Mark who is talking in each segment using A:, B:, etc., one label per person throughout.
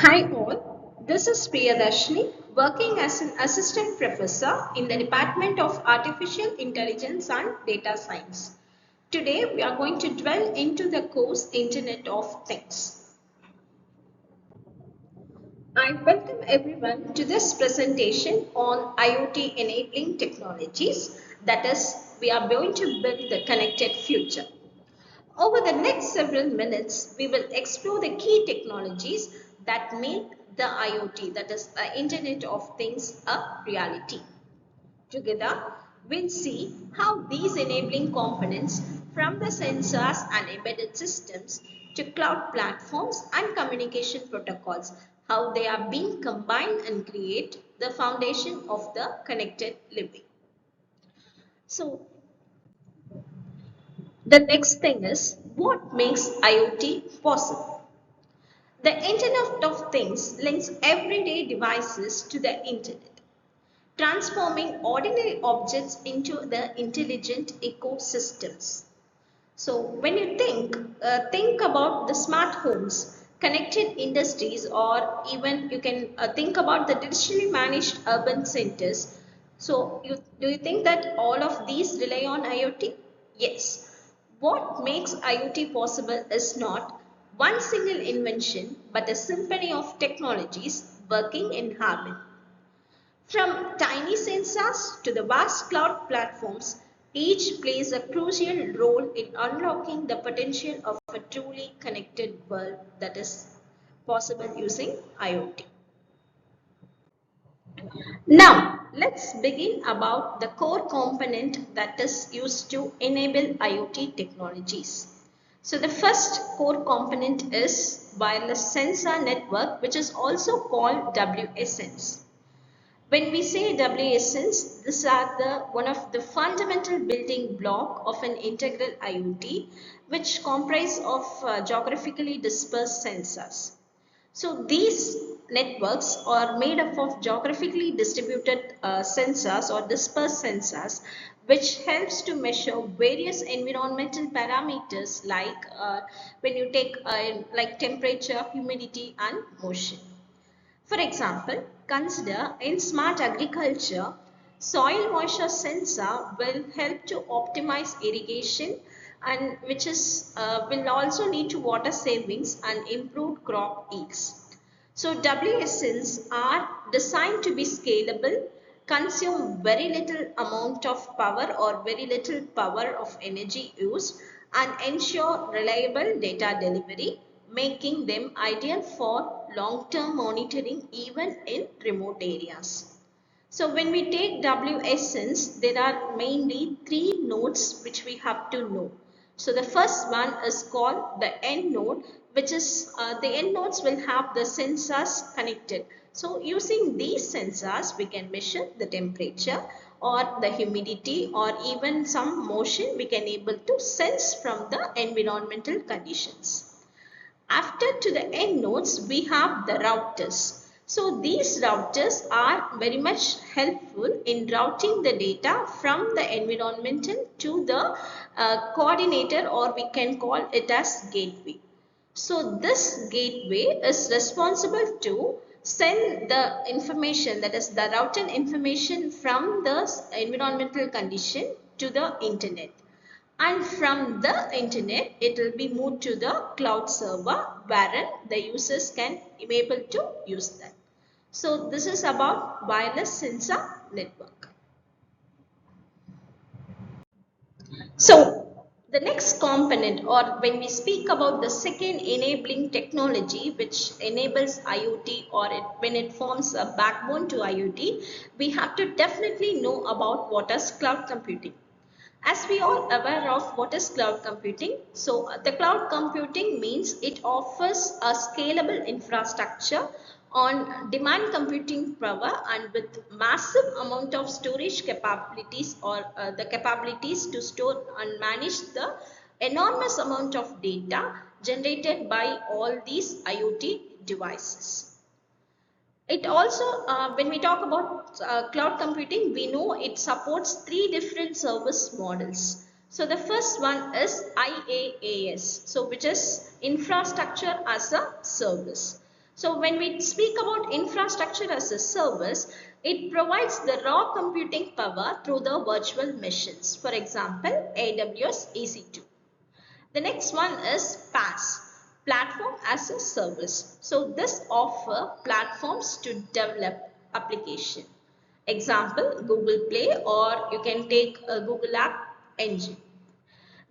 A: Hi all, this is Priyadashni working as an assistant professor in the Department of Artificial Intelligence and Data Science. Today we are going to dwell into the course Internet of Things. I welcome everyone to this presentation on IoT enabling technologies, that is, we are going to build the connected future. Over the next several minutes, we will explore the key technologies that make the IoT, that is the Internet of Things, a reality. Together, we'll see how these enabling components from the sensors and embedded systems to cloud platforms and communication protocols, how they are being combined and create the foundation of the connected living. So, the next thing is what makes IoT possible. The Internet of Things links everyday devices to the Internet, transforming ordinary objects into the intelligent ecosystems. So when you think about the smart homes, connected industries, or even you can think about the digitally managed urban centers. So do you think that all of these rely on IoT? Yes. What makes IoT possible is not one single invention, but a symphony of technologies working in harmony. From tiny sensors to the vast cloud platforms, each plays a crucial role in unlocking the potential of a truly connected world that is possible using IoT. Now, let's begin about the core component that is used to enable IoT technologies. So the first core component is wireless sensor network, which is also called WSNs. When we say WSNs, these are one of the fundamental building block of an integral IoT, which comprise of geographically dispersed sensors. So these networks are made up of geographically distributed sensors or dispersed sensors, which helps to measure various environmental parameters like when you take like temperature, humidity and motion. For example, consider in smart agriculture, soil moisture sensor will help to optimize irrigation and which is will also lead to water savings and improved crop yields. So WSNs are designed to be scalable, consume very little amount of power or very little power of energy used and ensure reliable data delivery, making them ideal for long-term monitoring even in remote areas. So when we take WSNs, there are mainly three nodes which we have to know. So the first one is called the end node, which is the end nodes will have the sensors connected. So using these sensors, we can measure the temperature or the humidity or even some motion we can able to sense from the environmental conditions. After to the end nodes, we have the routers. So these routers are very much helpful in routing the data from the environmental to the coordinator, or we can call it as gateway. So this gateway is responsible to send the information, that is the routing information from the environmental condition to the internet. And from the internet, it will be moved to the cloud server wherein the users can be able to use that. So this is about wireless sensor network. So the next component, or when we speak about the second enabling technology which enables IoT, or when it forms a backbone to IoT, we have to definitely know about what is cloud computing. As we all aware of what is cloud computing, so the cloud computing means it offers a scalable infrastructure on demand computing power and with massive amount of storage capabilities, or the capabilities to store and manage the enormous amount of data generated by all these IoT devices. It also, when we talk about cloud computing, we know it supports three different service models. So the first one is IaaS, so which is infrastructure as a service. So when we speak about infrastructure as a service, it provides the raw computing power through the virtual machines. For example, AWS EC2. The next one is PaaS, Platform as a Service. So this offer platforms to develop application. Example, Google Play, or you can take a Google App Engine.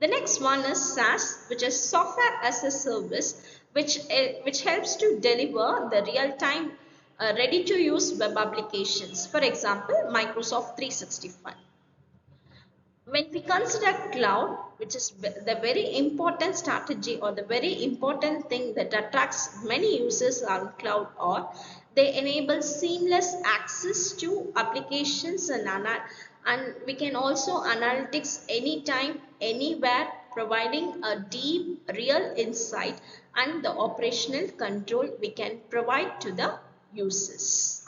A: The next one is SaaS, which is Software as a Service, which helps to deliver the real-time ready-to-use web applications. For example, Microsoft 365. When we consider cloud, which is the very important strategy or the very important thing that attracts many users on cloud, or they enable seamless access to applications and we can also analytics anytime, anywhere, providing a deep, real insight and the operational control we can provide to the users.